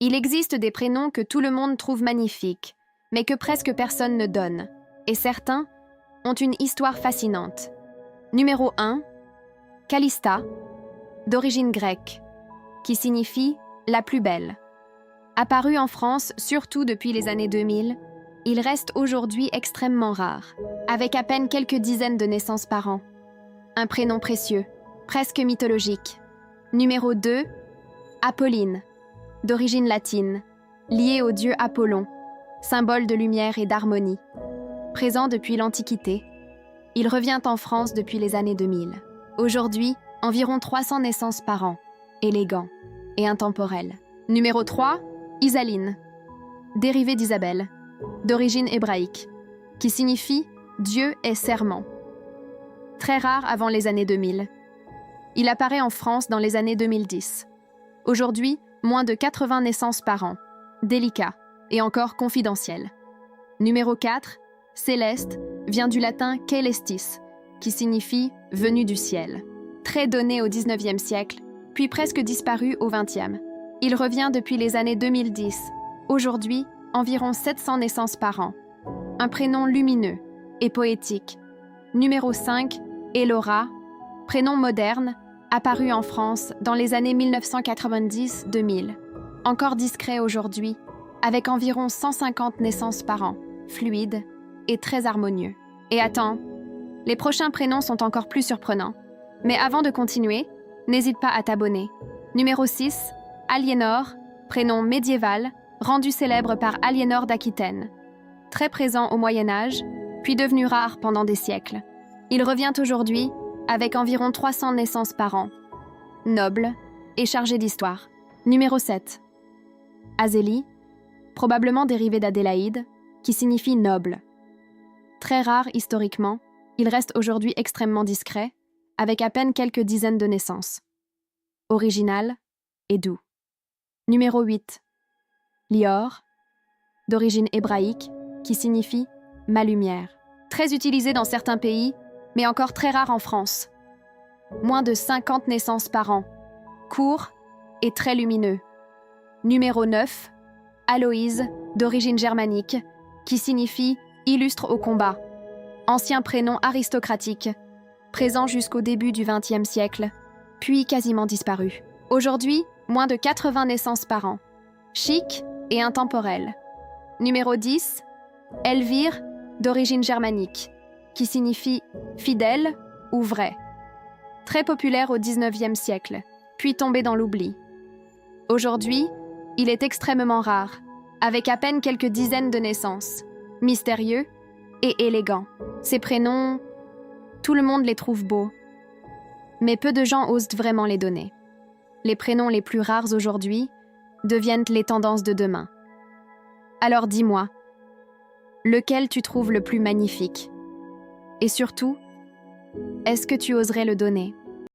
Il existe des prénoms que tout le monde trouve magnifiques, mais que presque personne ne donne, et certains ont une histoire fascinante. Numéro 1, Callista, d'origine grecque, qui signifie « la plus belle ». Apparu en France surtout depuis les années 2000, il reste aujourd'hui extrêmement rare, avec à peine quelques dizaines de naissances par an. Un prénom précieux, presque mythologique. Numéro 2, Apolline, d'origine latine, lié au dieu Apollon, symbole de lumière et d'harmonie. Présent depuis l'Antiquité, il revient en France depuis les années 2000. Aujourd'hui, environ 300 naissances par an, élégant et intemporel. Numéro 3, Isaline, dérivé d'Isabelle, d'origine hébraïque, qui signifie « Dieu est serment ». Très rare avant les années 2000. Il apparaît en France dans les années 2010. Aujourd'hui, moins de 80 naissances par an, délicat et encore confidentiel. Numéro 4, Céleste, vient du latin « caelestis », qui signifie « venu du ciel ». Très donné au XIXe siècle, puis presque disparu au XXe. Il revient depuis les années 2010. Aujourd'hui, environ 700 naissances par an. Un prénom lumineux et poétique. Numéro 5, Elora, prénom moderne, apparu en France dans les années 1990-2000. Encore discret aujourd'hui, avec environ 150 naissances par an, fluide et très harmonieux. Et attends, les prochains prénoms sont encore plus surprenants. Mais avant de continuer, n'hésite pas à t'abonner. Numéro 6, Aliénor, prénom médiéval, rendu célèbre par Aliénor d'Aquitaine. Très présent au Moyen-Âge, puis devenu rare pendant des siècles. Il revient aujourd'hui avec environ 300 naissances par an. Noble et chargé d'histoire. Numéro 7. Azélie, probablement dérivé d'Adélaïde, qui signifie noble. Très rare historiquement, il reste aujourd'hui extrêmement discret, avec à peine quelques dizaines de naissances. Original et doux. Numéro 8. Lior, d'origine hébraïque, qui signifie « ma lumière ». Très utilisé dans certains pays, mais encore très rare en France. Moins de 50 naissances par an. Court et très lumineux. Numéro 9. Aloïse, d'origine germanique, qui signifie « illustre au combat ». Ancien prénom aristocratique, présent jusqu'au début du XXe siècle, puis quasiment disparu. Aujourd'hui, moins de 80 naissances par an. Chic et intemporel. Numéro 10. Elvire, d'origine germanique, qui signifie « fidèle » ou « vrai ». Très populaire au XIXe siècle, puis tombé dans l'oubli. Aujourd'hui, il est extrêmement rare, avec à peine quelques dizaines de naissances, mystérieux et élégant. Ces prénoms, tout le monde les trouve beaux, mais peu de gens osent vraiment les donner. Les prénoms les plus rares aujourd'hui deviennent les tendances de demain. Alors dis-moi, lequel tu trouves le plus magnifique? Et surtout, est-ce que tu oserais le donner?